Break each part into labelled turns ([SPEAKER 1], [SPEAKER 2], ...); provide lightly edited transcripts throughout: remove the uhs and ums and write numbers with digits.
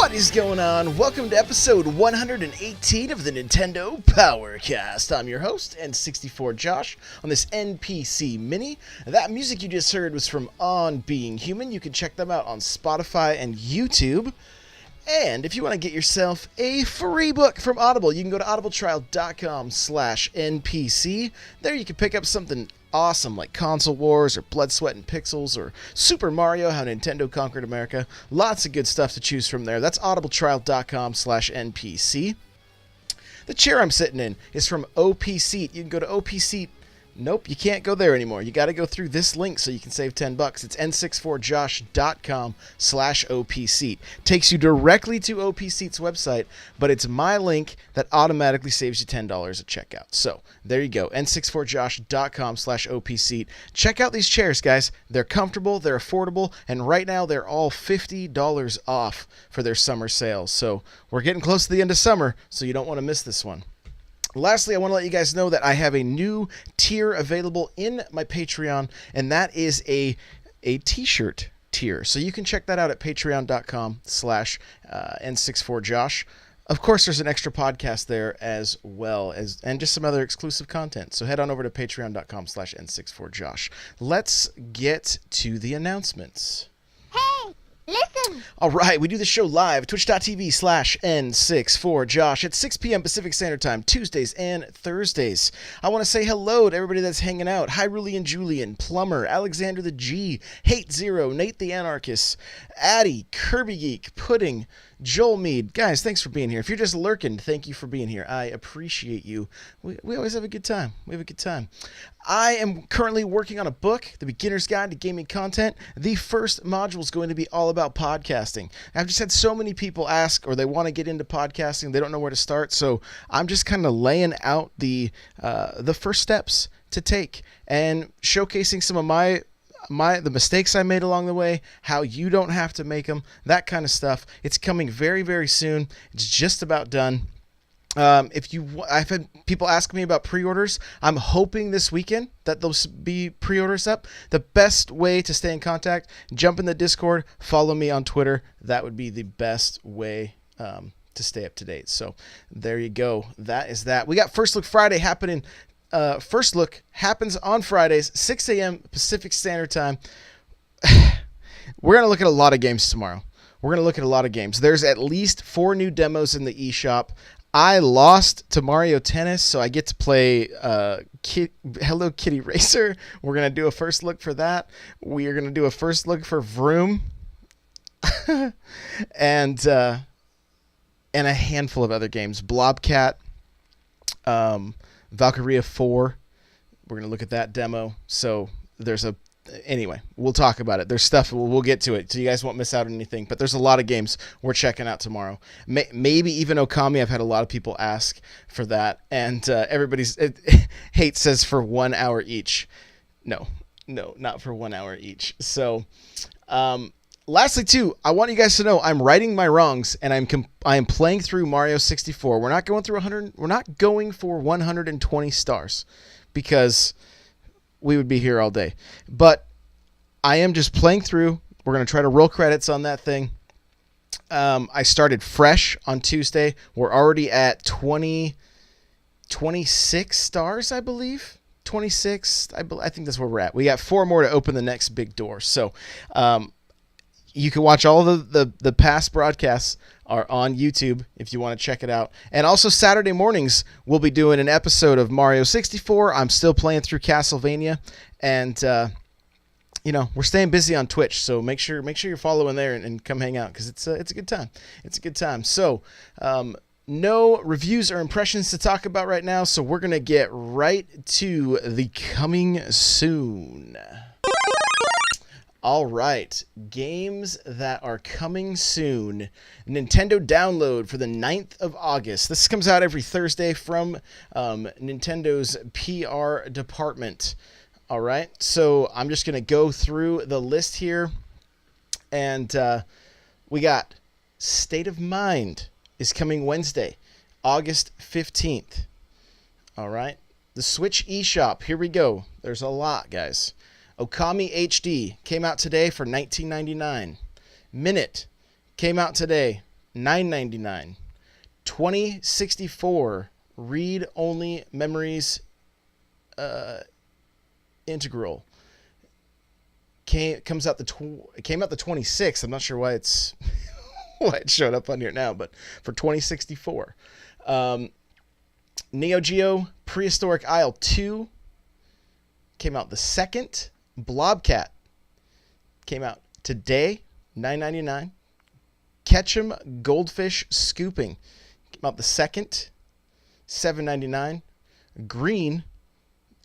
[SPEAKER 1] What is going on? Welcome to episode 118 of the Nintendo Powercast. I'm your host, N64 Josh, on this NPC Mini. That music you just heard was from On Being Human. You can check them out on Spotify and YouTube. And if you want to get yourself a free book from Audible, you can go to audibletrial.com/NPC. There you can pick up something awesome like Console Wars or Blood, Sweat, and Pixels or Super Mario, How Nintendo Conquered America. Lots of good stuff to choose from there. That's audibletrial.com/NPC. The chair I'm sitting in is from OP Seat. You can go to OP Seat. Nope, you can't go there anymore. You got to go through this link so you can save $10. It's n64josh.com/OPSeat. Takes you directly to OP Seat's website, but it's my link that automatically saves you $10 at checkout. So there you go, n64josh.com/OPSeat. Check out these chairs, guys. They're comfortable, they're affordable, and right now they're all $50 off for their summer sales. So we're getting close to the end of summer, so you don't want to miss this one. Lastly, I want to let you guys know that I have a new tier available in my Patreon, and that is a t-shirt tier. So you can check that out at patreon.com/N64Josh. Of course, there's an extra podcast there as well, and just some other exclusive content. So head on over to patreon.com/N64Josh. Let's get to the announcements.
[SPEAKER 2] Hey, listen!
[SPEAKER 1] All right, we do the show live, twitch.tv/N64Josh at 6 p.m. Pacific Standard Time, Tuesdays and Thursdays. I want to say hello to everybody that's hanging out. Hyrule and Julian, Plumber, Alexander the G, Hate Zero, Nate the Anarchist, Addy, Kirby Geek, Pudding, Joel Mead. Guys, thanks for being here. If you're just lurking, thank you for being here. I appreciate you. We always have a good time. We have a good time. I am currently working on a book, The Beginner's Guide to Gaming Content. The first module is going to be all about podcasting. I've just had so many people ask, or they want to get into podcasting. They don't know where to start. So I'm just kind of laying out the first steps to take and showcasing some of the mistakes I made along the way, how you don't have to make them, that kind of stuff. It's coming very, very soon. It's just about done. I've had people ask me about pre-orders. I'm hoping this weekend that there'll be pre-orders up. The best way to stay in contact, jump in the Discord, follow me on Twitter. That would be the best way to stay up to date. So there you go. That is that. We got First Look Friday happening. First Look happens on Fridays, 6 a.m. Pacific Standard Time. We're going to look at a lot of games tomorrow. There's at least 4 new demos in the eShop. I lost to Mario Tennis, so I get to play Hello Kitty Racer. We're going to do a first look for that. We are going to do a first look for Vroom. and a handful of other games. Blobcat. Valkyria 4. We're going to look at that demo. So anyway, we'll talk about it. There's stuff, we'll get to it, so you guys won't miss out on anything. But there's a lot of games we're checking out tomorrow. Maybe even Okami. I've had a lot of people ask for that. And Hate says for 1 hour each. No, not for 1 hour each. So, lastly, too, I want you guys to know I'm righting my wrongs, and I am playing through Mario 64. We're not going through 100. We're not going for 120 stars, because we would be here all day. But I am just playing through. We're going to try to roll credits on that thing. I started fresh on Tuesday. We're already at 26 stars, I believe. 26. I think that's where we're at. We got 4 more to open the next big door. So, you can watch all the past broadcasts are on YouTube if you want to check it out. And also Saturday mornings, we'll be doing an episode of Mario 64. I'm still playing through Castlevania. And, we're staying busy on Twitch. So make sure you're following there and come hang out, because it's a good time. It's a good time. So, no reviews or impressions to talk about right now. So we're going to get right to the coming soon. All right, games that are coming soon. Nintendo download for the 9th of August. This comes out every Thursday from Nintendo's PR department. All right, so I'm just going to go through the list here. And we got State of Mind is coming Wednesday, August 15th. All right, the Switch eShop. Here we go. There's a lot, guys. Okami HD came out today for $19.99. Minute came out today $9.99. 2064 read-only memories integral. It came out the 26th. I'm not sure why it's why it showed up on here now, but for 2064. Neo Geo Prehistoric Isle 2 came out the 2nd. Blobcat came out today, $9.99. Ketchum Goldfish Scooping came out the 2nd, $7.99. Green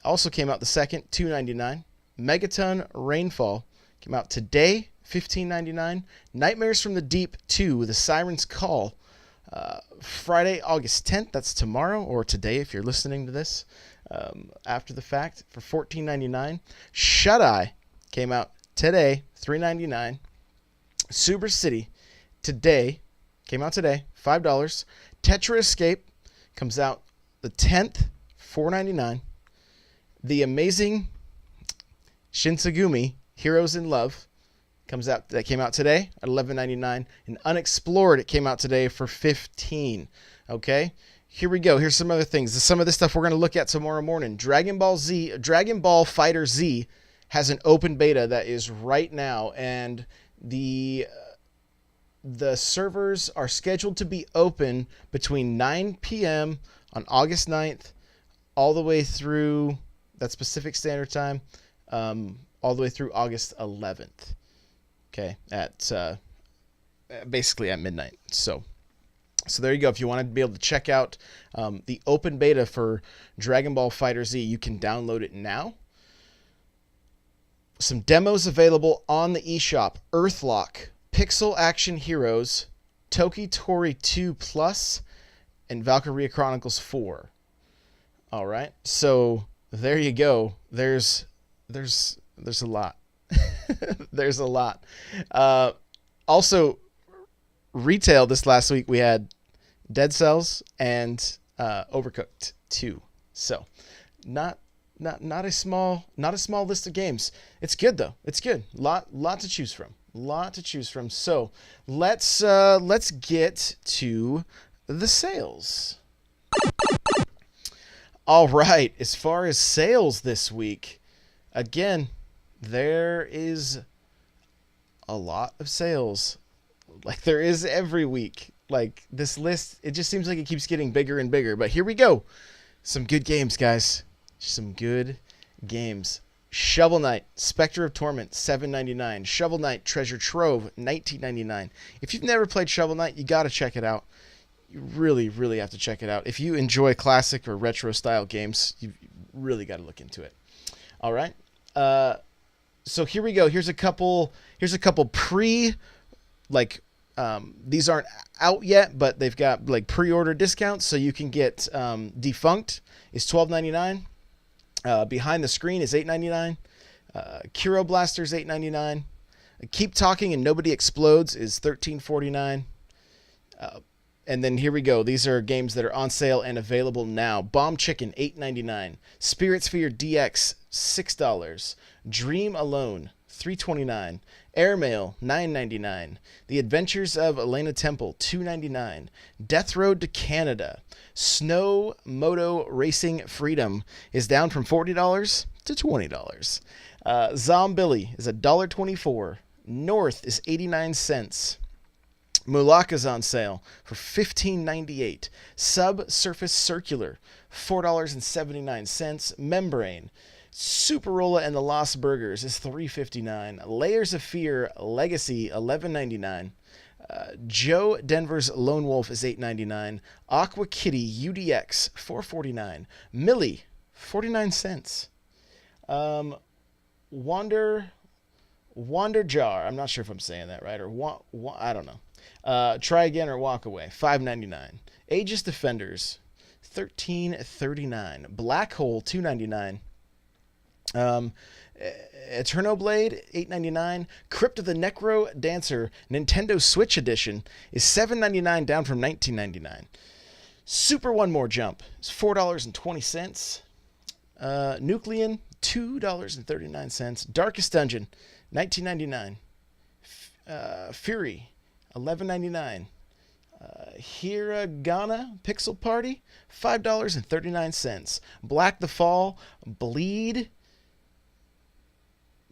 [SPEAKER 1] also came out the 2nd, $2.99. Megaton Rainfall came out today, $15.99. Nightmares from the Deep 2, The Siren's Call, Friday, August 10th. That's tomorrow, or today if you're listening to this after the fact, for $14.99. Shut Eye came out today, $3.99. Super City came out today, $5. Tetra Escape comes out the 10th, $4.99. The Amazing Shinsegumi Heroes in Love came out today at $11.99. And Unexplored, it came out today for $15. Okay, here we go. Here's some other things. Some of this stuff we're going to look at tomorrow morning. Dragon Ball Fighter Z has an open beta that is right now, and the servers are scheduled to be open between 9 p.m. on August 9th all the way through, that's Pacific Standard Time, all the way through August 11th. Okay, at basically at midnight. So there you go. If you want to be able to check out the open beta for Dragon Ball Fighter Z, you can download it now. Some demos available on the eShop. Earthlock, Pixel Action Heroes, Toki Tori 2 Plus, and Valkyria Chronicles 4. All right, so there you go. There's a lot. There's a lot. Also, retail this last week we had Dead Cells and Overcooked 2. So, not a small list of games. It's good though. It's good. Lot to choose from. So let's get to the sales. All right. As far as sales this week, again, there is a lot of sales, like there is every week. Like this list, it just seems like it keeps getting bigger and bigger. But here we go. Some good games, guys. Some good games. Shovel Knight, Spectre of Torment, $7.99. Shovel Knight Treasure Trove, $19.99. If you've never played Shovel Knight, you got to check it out. You really, really have to check it out. If you enjoy classic or retro style games, you really got to look into it. All right. So here we go. Here's a couple these aren't out yet, but they've got like pre-order discounts, so you can get Defunct is $12.99. Behind the Screen is $8.99. Kuro Blaster is $8.99. Keep Talking and Nobody Explodes is $13.49. And then here we go. These are games that are on sale and available now. Bomb Chicken, $8.99. Spirit Sphere DX, $6. Dream Alone, $3.29. Airmail, $9.99. The Adventures of Elena Temple, $2.99. Death Road to Canada. Snow Moto Racing Freedom is down from $40 to $20. Zombilly is $1.24. North is 89 cents. Mulaka's on sale for $15.98. Subsurface Circular, $4.79. Membrane. Superola and the Lost Burgers is $3.59. Layers of Fear Legacy, $11.99. Joe Denver's Lone Wolf is $8.99. Aqua Kitty UDX, $4.49. Millie, 49 cents. Wander Jar, I'm not sure if I'm saying that right, or I don't know. Try Again or Walk Away, $5.99. Aegis Defenders, $13.39. Black Hole, $2.99. Eternoblade, $8.99. Crypt of the Necro Dancer Nintendo Switch Edition is $7.99, down from $19.99. Super One More Jump is $4.20. Nuclean, $2.39. Darkest Dungeon, $19.99. Fury, $11.99. Hiragana Pixel Party, $5.39. Black the Fall, Bleed,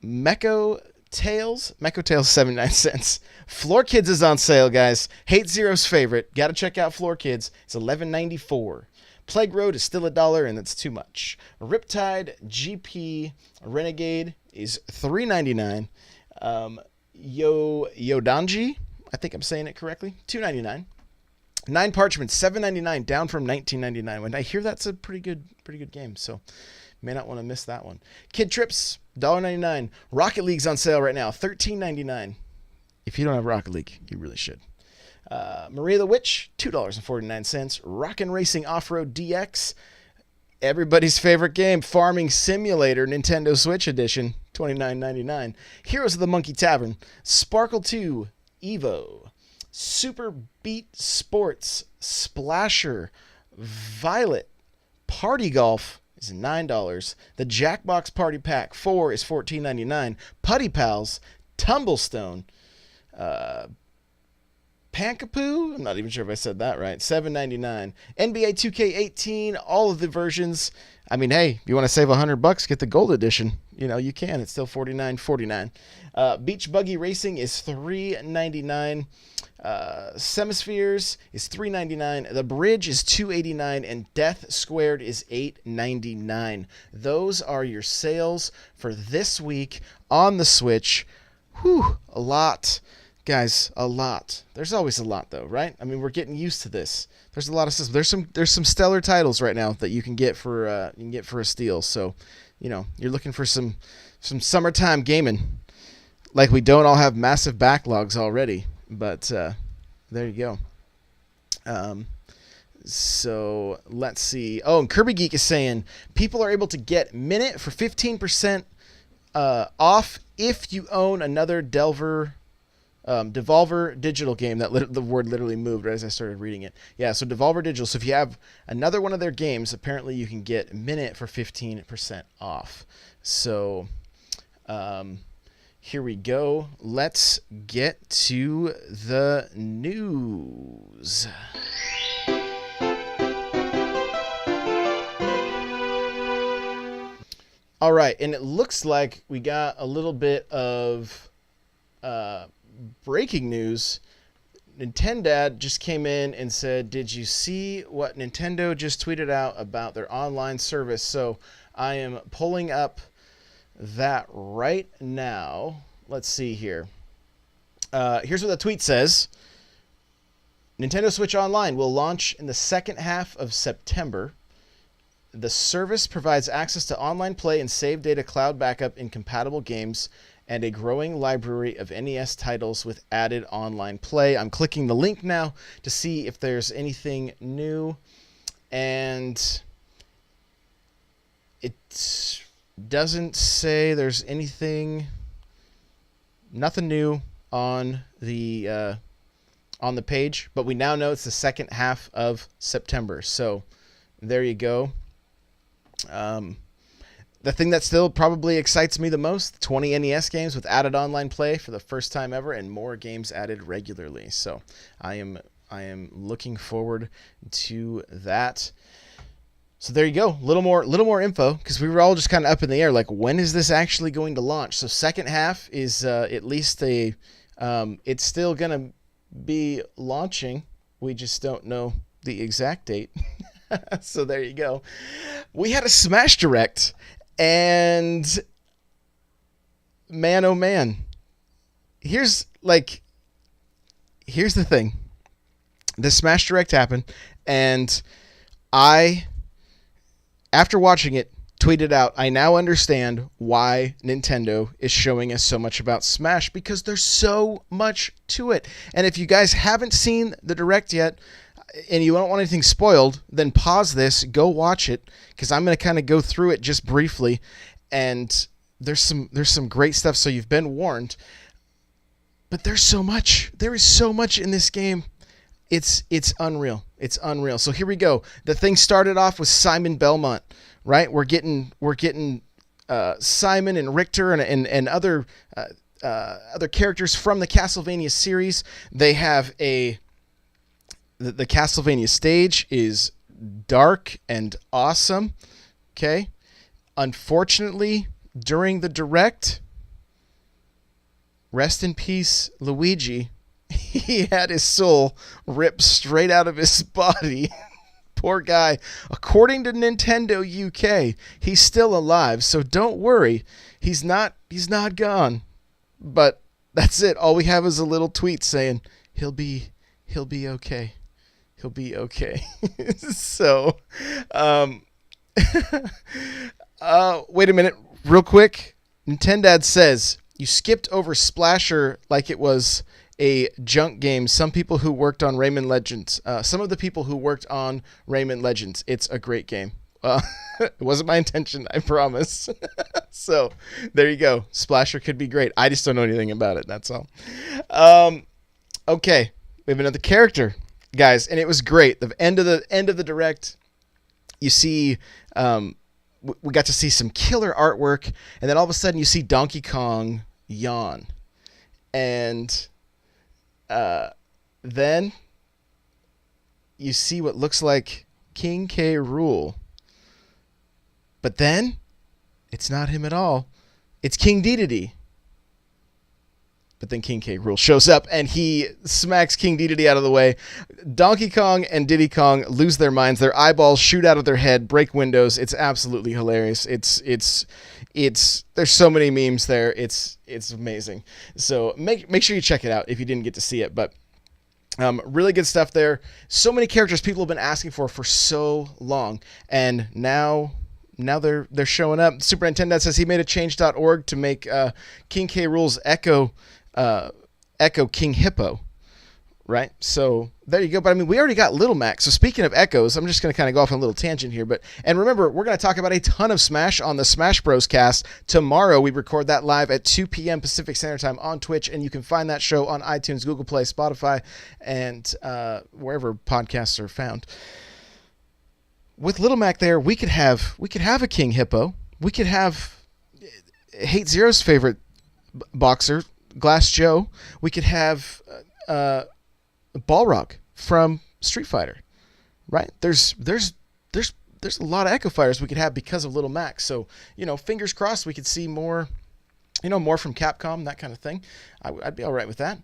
[SPEAKER 1] Mecho Tales 79 cents. Floor Kids is on sale, guys. Hate Zero's favorite. Got to check out Floor Kids. It's $11.94. Plague Road is still $1, and that's too much. Riptide GP Renegade is $3.99. Yodanji, I think I'm saying it correctly, $2.99. Nine Parchments, $7.99, down from $19.99. When I hear that's a pretty good game, so may not want to miss that one. Kid Trips, $1.99. Rocket League's on sale right now, $13.99. If you don't have Rocket League, you really should. Maria the Witch, $2.49. Rockin' Racing Off-Road DX, everybody's favorite game, Farming Simulator, Nintendo Switch Edition, $29.99. Heroes of the Monkey Tavern, Sparkle 2, Evo, Super Beat Sports, Splasher, Violet, Party Golf is $9. The Jackbox Party Pack 4 is $14.99. Putty Pals, Tumblestone, Pankapoo, I'm not even sure if I said that right, $7.99. NBA 2K18, all of the versions. I mean, hey, if you want to save $100, get the gold edition. You know, you can. It's still $49.49. Beach Buggy Racing is $3.99. Semispheres is $3.99. The Bridge is $2.89, and Death Squared is $8.99. Those are your sales for this week on the Switch. Whew, a lot. Guys, a lot. There's always a lot, though, right? I mean, we're getting used to this. There's a lot of systems. There's some stellar titles right now that you can get for a steal. So, you know, you're looking for some summertime gaming. Like, we don't all have massive backlogs already, but there you go. So let's see. Oh, and Kirby Geek is saying people are able to get Minute for 15% off if you own another Devolver Digital game. The word literally moved right as I started reading it. Yeah, so Devolver Digital. So if you have another one of their games, apparently you can get Minute for 15% off. So here we go. Let's get to the news. All right, and it looks like we got a little bit of breaking news. Nintendad just came in and said, did you see what Nintendo just tweeted out about their online service? So I am pulling up that right now. Let's see here. Here's what the tweet says. Nintendo Switch Online will launch in the second half of September. The service provides access to online play and save data cloud backup in compatible games and a growing library of NES titles with added online play. I'm clicking the link now to see if there's anything new, and it doesn't say there's nothing new on the page, but we now know it's the second half of September. So there you go. The thing that still probably excites me the most, 20 NES games with added online play for the first time ever, and more games added regularly. So I am looking forward to that. So there you go. Little more info, because we were all just kind of up in the air, like, when is this actually going to launch? So second half is at least it's still going to be launching. We just don't know the exact date. So there you go. We had a Smash Direct, and man, oh man. Here's the thing. The Smash Direct happened, and after watching it, tweeted out, I now understand why Nintendo is showing us so much about Smash, because there's so much to it. And if you guys haven't seen the Direct yet, and you don't want anything spoiled, then pause this, go watch it, because I'm going to kind of go through it just briefly, and there's some great stuff, so you've been warned. But there's so much. There is so much in this game. It's unreal. It's unreal. So here we go. The thing started off with Simon Belmont, right? We're getting Simon and Richter and other characters from the Castlevania series. They have a the Castlevania stage is dark and awesome. Okay. Unfortunately, during the direct, rest in peace, Luigi. He had his soul ripped straight out of his body. Poor guy. According to Nintendo UK, he's still alive, so don't worry. He's not gone. But that's it. All we have is a little tweet saying he'll be okay. He'll be okay. So, wait a minute, real quick. Nintendad says you skipped over Splasher like it was a junk game. Some of the people who worked on Rayman Legends. It's a great game. It wasn't my intention, I promise. So there you go. Splasher could be great. I just don't know anything about it. That's all. Okay, we have another character, guys, and it was great. The end of the direct, you see, we got to see some killer artwork, and then all of a sudden you see Donkey Kong yawn, and then you see what looks like King K. Rool. But then it's not him at all. It's King Dedede. But then King K. Rool shows up and he smacks King Dedede out of the way. Donkey Kong and Diddy Kong lose their minds. Their eyeballs shoot out of their head, break windows. It's absolutely hilarious. It's there's so many memes there. It's amazing. So make sure you check it out if you didn't get to see it. But really good stuff there. So many characters people have been asking for so long, and now they're showing up. Superintendent says he made a change.org to make King K. Rool's Echo King Hippo. Right? So there you go. But I mean, we already got Little Mac. So speaking of echoes, I'm just going to kind of go off on a little tangent here. And remember, we're going to talk about a ton of Smash on the Smash Bros. Cast tomorrow. We record that live at 2 p.m. Pacific Standard Time on Twitch, and you can find that show on iTunes, Google Play, Spotify, and wherever podcasts are found. With Little Mac there, we could have a King Hippo. We could have Hate Zero's favorite boxer, Glass Joe. We could have Balrog from Street Fighter, right? There's a lot of Echo Fighters we could have because of Little Mac. So, fingers crossed we could see more, more from Capcom, that kind of thing. I'd be all right with that.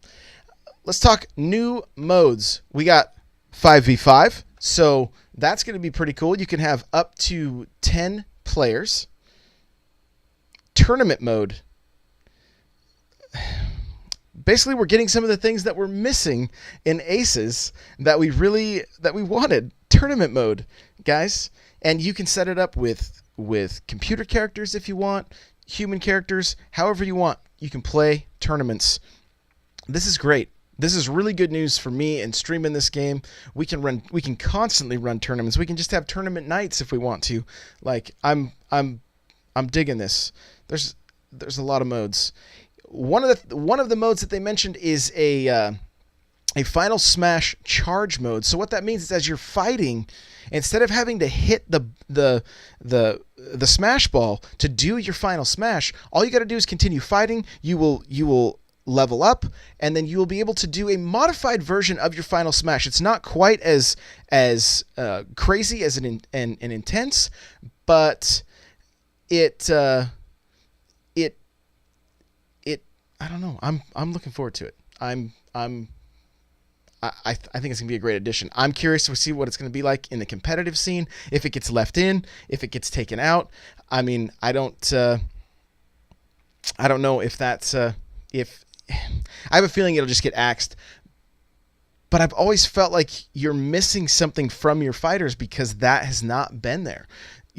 [SPEAKER 1] Let's talk new modes. We got 5v5, so that's going to be pretty cool. You can have up to 10 players. Tournament mode. Basically, we're getting some of the things that we're missing in Aces that we wanted. Tournament mode, guys. And you can set it up with computer characters if you want, human characters, however you want. You can play tournaments. This is great. This is really good news for me in streaming this game. We can constantly run tournaments. We can just have tournament nights if we want to. Like I'm digging this. There's a lot of modes. One of the modes that they mentioned is a Final Smash charge mode. So what that means is as you're fighting, instead of having to hit the smash ball to do your final smash, all you got to do is continue fighting. You will level up, and then you will be able to do a modified version of your final smash. It's not quite as crazy as an intense, but it I don't know. I'm looking forward to it. I think it's gonna be a great addition. I'm curious to see what it's gonna be like in the competitive scene. If it gets left in, if it gets taken out. I mean, I don't know if that's if I have a feeling it'll just get axed. But I've always felt like you're missing something from your fighters because that has not been there.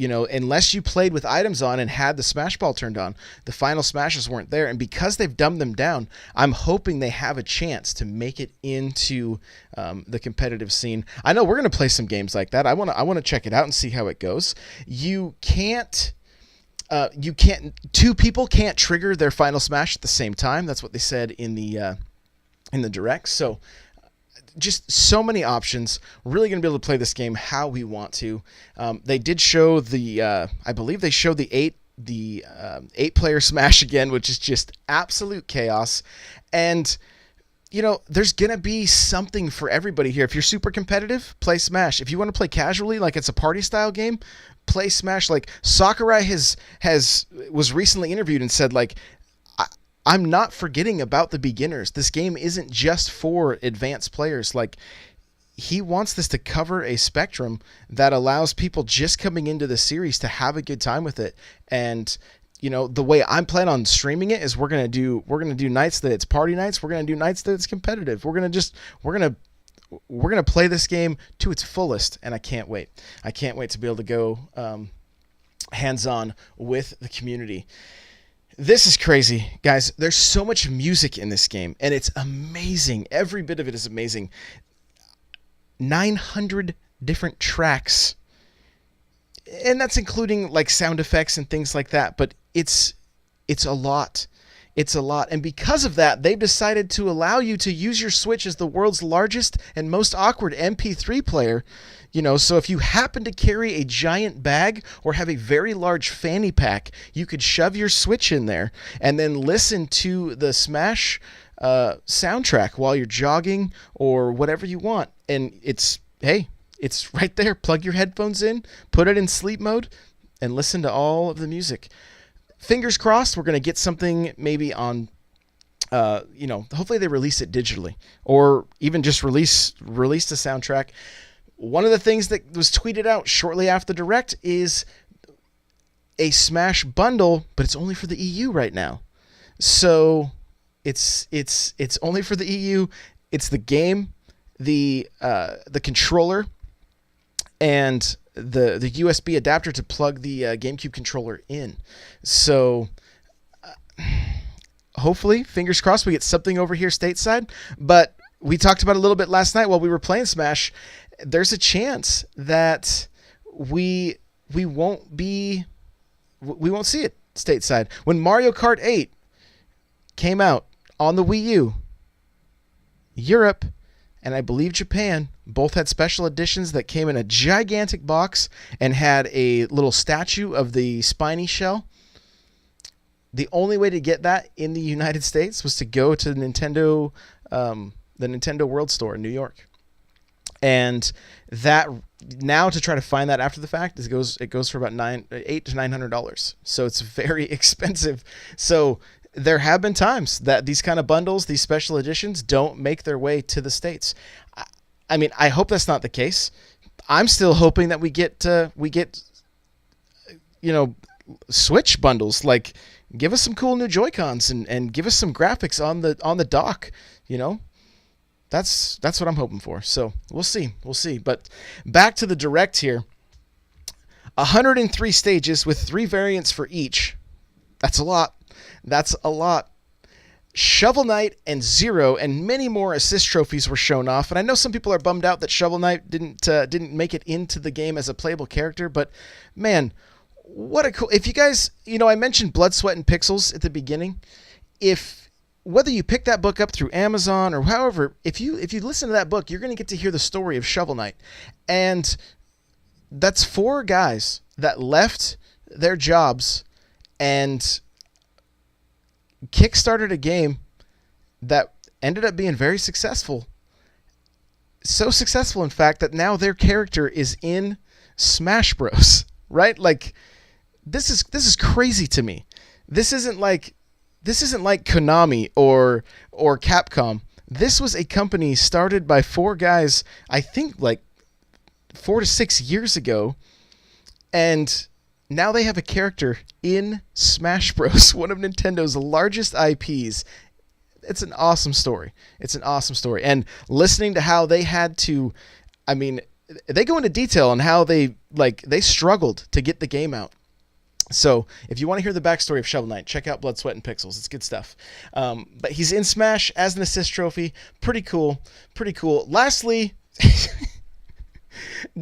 [SPEAKER 1] Unless you played with items on and had the smash ball turned on, the final smashes weren't there. And because they've dumbed them down, I'm hoping they have a chance to make it into the competitive scene. I know we're going to play some games like that. I want to check it out and see how it goes. You can't, two people can't trigger their final smash at the same time. That's what they said in the direct. So just so many options. We're really going to be able to play this game how we want to. They did show I believe they showed the 8-player Smash again, which is just absolute chaos. And there's going to be something for everybody here. If you're super competitive, play Smash. If you want to play casually, like it's a party style game, play Smash. Like Sakurai was recently interviewed and said, like, I'm not forgetting about the beginners. This game isn't just for advanced players. Like, he wants this to cover a spectrum that allows people just coming into the series to have a good time with it. And the way I'm planning on streaming it is we're gonna do nights that it's party nights. We're gonna do nights that it's competitive. We're gonna play this game to its fullest, and I can't wait. I can't wait to be able to go hands-on with the community. This is crazy, guys. There's so much music in this game, and it's amazing. Every bit of it is amazing. 900 different tracks, and that's including like sound effects and things like that, but it's a lot. It's a lot. And because of that, they've decided to allow you to use your Switch as the world's largest and most awkward MP3 player. So if you happen to carry a giant bag or have a very large fanny pack, you could shove your Switch in there and then listen to the Smash soundtrack while you're jogging or whatever you want. And it's right there. Plug your headphones in, put it in sleep mode, and listen to all of the music. Fingers crossed we're going to get something maybe on, hopefully they release it digitally or even just release the soundtrack. One of the things that was tweeted out shortly after the Direct is a Smash bundle, but it's only for the EU right now. So it's only for the EU. It's the game, the controller, and the USB adapter to plug the GameCube controller in. So hopefully, fingers crossed, we get something over here stateside. But we talked about it a little bit last night while we were playing Smash. There's a chance that we won't see it stateside. When Mario Kart 8 came out on the Wii U, Europe and I believe Japan both had special editions that came in a gigantic box and had a little statue of the spiny shell. The only way to get that in the United States was to go to the Nintendo World Store in New York. And that now to try to find that after the fact, it goes for about $800 to $900. So it's very expensive. So there have been times that these kind of bundles, these special editions, don't make their way to the States. I mean, I hope that's not the case. I'm still hoping that we get Switch bundles. Like, give us some cool new Joy-Cons and give us some graphics on the dock. That's what I'm hoping for. So we'll see. But back to the Direct here. 103 stages with 3 variants for each. That's a lot. Shovel Knight and Zero and many more assist trophies were shown off. And I know some people are bummed out that Shovel Knight didn't make it into the game as a playable character. But man, what a cool! If you guys, I mentioned Blood, Sweat, and Pixels at the beginning. Whether you pick that book up through Amazon or however, if you listen to that book, you're going to get to hear the story of Shovel Knight. And that's 4 guys that left their jobs and kickstarted a game that ended up being very successful. So successful, in fact, that now their character is in Smash Bros. Right? Like, this is crazy to me. This isn't like Konami or Capcom. This was a company started by 4 guys, I think like 4 to 6 years ago, and now they have a character in Smash Bros., one of Nintendo's largest IPs. It's an awesome story. And listening to how they had to, they go into detail on how they struggled to get the game out. So if you want to hear the backstory of Shovel Knight, check out Blood, Sweat, and Pixels. It's good stuff. But he's in Smash as an assist trophy. Pretty cool. Lastly,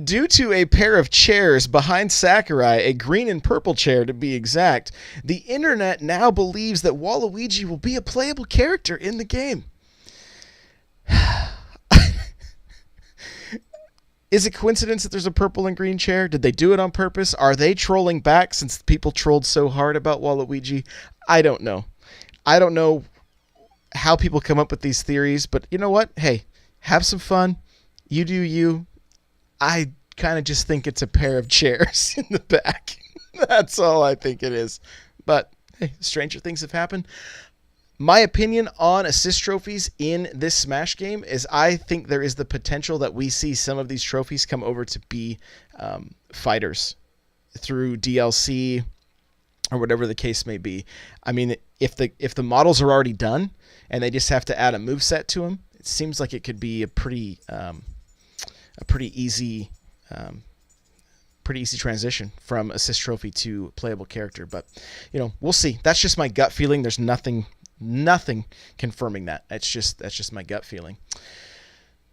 [SPEAKER 1] due to a pair of chairs behind Sakurai, a green and purple chair to be exact, the internet now believes that Waluigi will be a playable character in the game. Is it coincidence that there's a purple and green chair? Did they do it on purpose? Are they trolling back since people trolled so hard about Waluigi? I don't know how people come up with these theories, but you know what? Hey, have some fun. You do you. I kind of just think it's a pair of chairs in the back. That's all I think it is. But hey, stranger things have happened. My opinion on assist trophies in this Smash game is I think there is the potential that we see some of these trophies come over to be fighters through DLC or whatever the case may be. I mean, if the models are already done and they just have to add a moveset to them, it seems like it could be a pretty easy transition from assist trophy to playable character. But we'll see. That's just my gut feeling. There's nothing confirming that. That's just my gut feeling.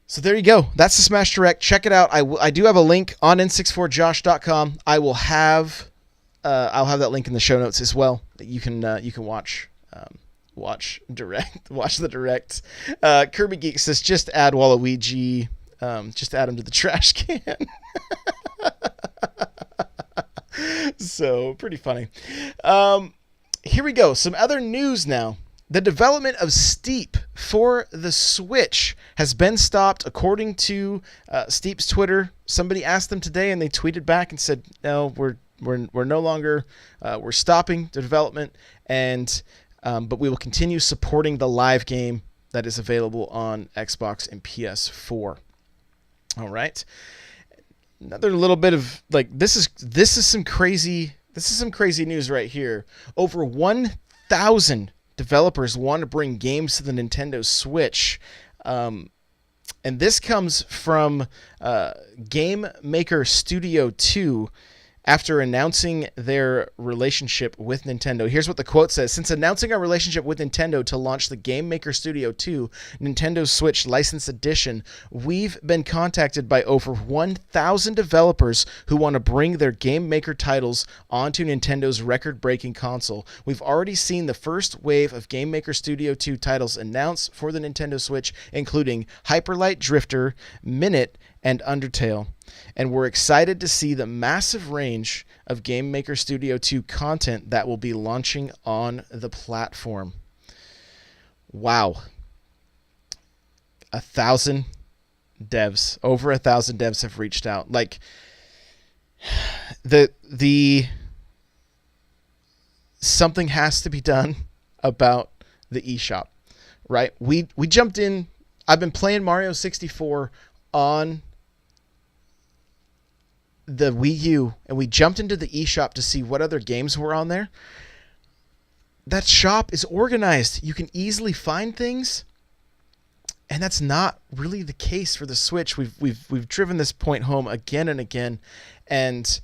[SPEAKER 1] So there you go. That's the Smash Direct. Check it out. I do have a link on n64josh.com. I'll have that link in the show notes as well. You can watch the direct. Kirby Geek says just add Waluigi. Just add him to the trash can. So pretty funny. Here we go. Some other news now. The development of Steep for the Switch has been stopped, according to Steep's Twitter. Somebody asked them today, and they tweeted back and said, "No, we're no longer we're stopping the development, and but we will continue supporting the live game that is available on Xbox and PS4." All right. Another little bit of this is some crazy news right here. Over 1,000 developers want to bring games to the Nintendo Switch. And this comes from Game Maker Studio 2 after announcing their relationship with Nintendo. Here's what the quote says. Since announcing our relationship with Nintendo to launch the Game Maker Studio 2 Nintendo Switch Licensed Edition, we've been contacted by over 1,000 developers who want to bring their Game Maker titles onto Nintendo's record-breaking console. We've already seen the first wave of Game Maker Studio 2 titles announced for the Nintendo Switch, including Hyper Light Drifter, Minute, and Undertale. And we're excited to see the massive range of Game Maker Studio 2 content that will be launching on the platform. Wow. 1,000 devs. Over 1,000 devs have reached out. The something has to be done about the eShop, right? We jumped in. I've been playing Mario 64 on the Wii U, and we jumped into the eShop to see what other games were on there. That shop is organized. You can easily find things, and that's not really the case for the Switch. We've driven this point home again and again, and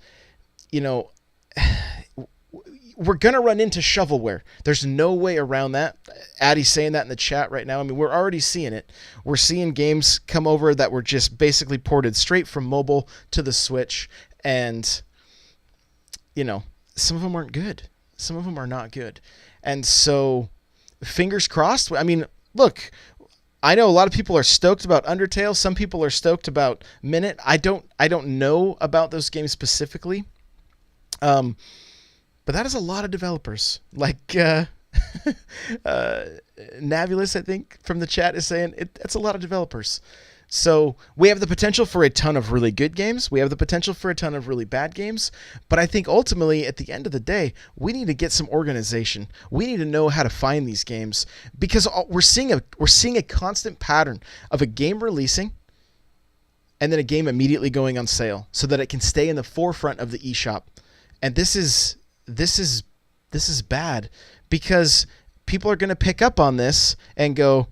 [SPEAKER 1] we're gonna run into shovelware. There's no way around that. Addie's saying that in the chat right now. I mean, we're already seeing it. We're seeing games come over that were just basically ported straight from mobile to the Switch, and some of them aren't good. Some of them are not good, and so fingers crossed. I mean, look, I know a lot of people are stoked about Undertale. Some people are stoked about Minute. I don't know about those games specifically. But that is a lot of developers. Navulus, I think, from the chat is saying that's a lot of developers. So we have the potential for a ton of really good games. We have the potential for a ton of really bad games. But I think ultimately, at the end of the day, we need to get some organization. We need to know how to find these games, because we're seeing a constant pattern of a game releasing and then a game immediately going on sale so that it can stay in the forefront of the eShop. And this is bad, because people are going to pick up on this and go,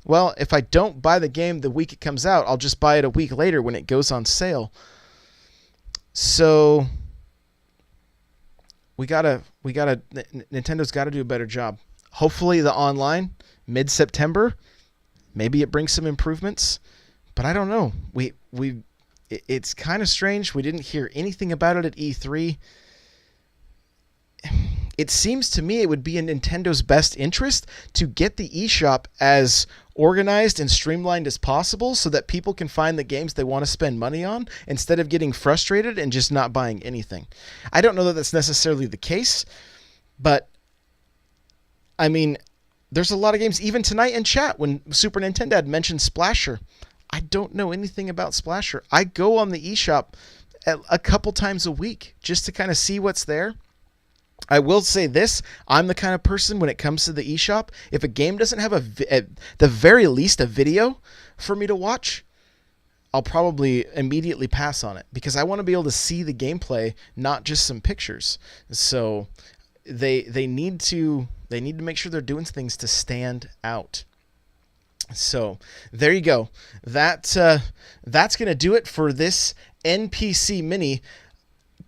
[SPEAKER 1] well, if I don't buy the game the week it comes out, I'll just buy it a week later when it goes on sale. So Nintendo's got to do a better job. Hopefully the online mid-September, maybe it brings some improvements, but I don't know. It's kind of strange. We didn't hear anything about it at E3. It seems to me it would be in Nintendo's best interest to get the eShop as organized and streamlined as possible so that people can find the games they want to spend money on instead of getting frustrated and just not buying anything. I don't know that that's necessarily the case, but I mean, there's a lot of games, even tonight in chat when Super Nintendo had mentioned Splasher. I don't know anything about Splasher. I go on the eShop a couple times a week just to kind of see what's there. I will say this, I'm the kind of person when it comes to the eShop, if a game doesn't have at the very least a video for me to watch, I'll probably immediately pass on it because I want to be able to see the gameplay, not just some pictures. So they need to make sure they're doing things to stand out. So there you go. That's going to do it for this NPC mini.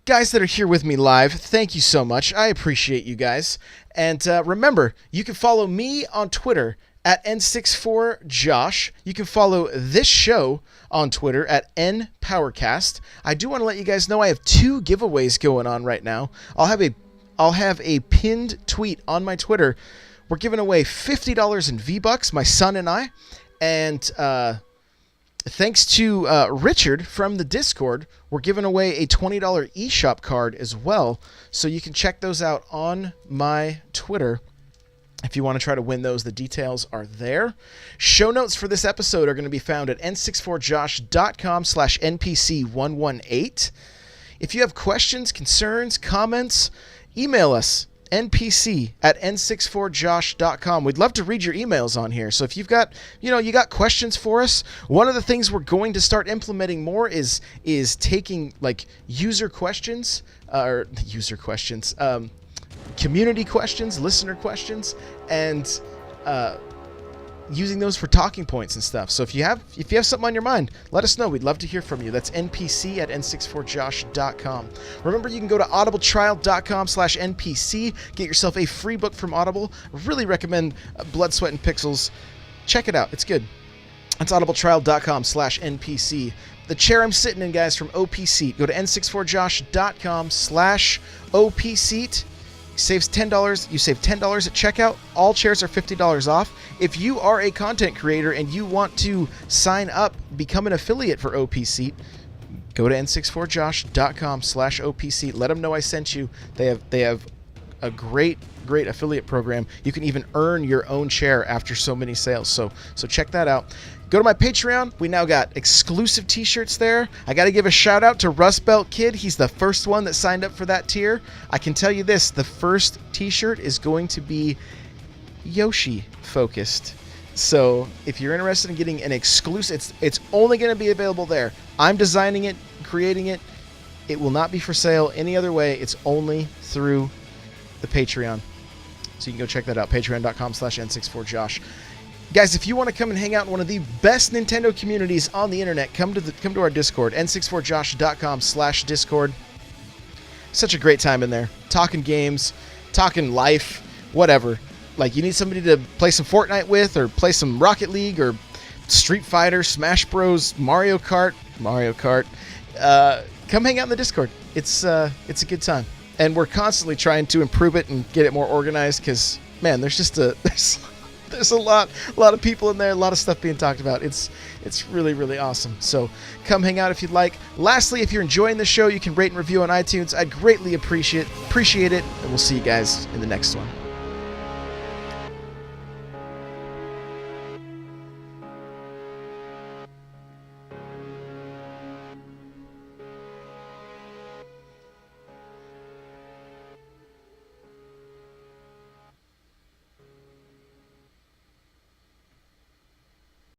[SPEAKER 1] Guys that are here with me live, thank you so much. I appreciate you guys. And remember, you can follow me on Twitter at N64Josh. You can follow this show on Twitter at NPowercast. I do want to let you guys know I have 2 giveaways going on right now. I'll have a pinned tweet on my Twitter. We're giving away $50 in V-Bucks, my son and I. And thanks to Richard from the Discord, we're giving away a $20 eShop card as well. So you can check those out on my Twitter. If you want to try to win those, the details are there. Show notes for this episode are going to be found at n64josh.com/NPC118. If you have questions, concerns, comments, email us, npc@n64josh.com. We'd love to read your emails on here. So if you've got, you got questions for us, one of the things we're going to start implementing more is taking like community questions, listener questions, and using those for talking points and stuff. So if you have something on your mind, let us know. We'd love to hear from you. That's npc@n64josh.com. Remember, you can go to audibletrial.com/npc, get yourself a free book from Audible. I really recommend Blood, Sweat, and Pixels. Check it out. It's good. It's audibletrial.com/npc. The chair I'm sitting in, guys, from OP Seat. Go to n64josh.com/OP Seat. Saves $10. You save $10 at checkout. All chairs are $50 off. If you are a content creator and you want to sign up, become an affiliate for OP Seat, go to n64josh.com/OP Seat. Let them know I sent you. They have a great affiliate program. You can even earn your own chair after so many sales. So check that out. Go to my Patreon. We now got exclusive t-shirts there. I got to give a shout out to Rust Belt Kid. He's the first one that signed up for that tier. I can tell you this, the first t-shirt is going to be Yoshi focused. So if you're interested in getting an exclusive, it's only going to be available there. I'm designing it, creating it. It will not be for sale any other way. It's only through the Patreon. So you can go check that out, patreon.com/n64josh. Guys, if you want to come and hang out in one of the best Nintendo communities on the internet, come to our Discord, n64josh.com/Discord. Such a great time in there. Talking games, talking life, whatever. Like, you need somebody to play some Fortnite with, or play some Rocket League, or Street Fighter, Smash Bros, Mario Kart. Come hang out in the Discord. It's a good time. And we're constantly trying to improve it and get it more organized because, man, there's a lot of people in there, a lot of stuff being talked about. It's really, really awesome. So come hang out if you'd like. Lastly, if you're enjoying the show, you can rate and review on iTunes. I'd greatly appreciate it, and we'll see you guys in the next one.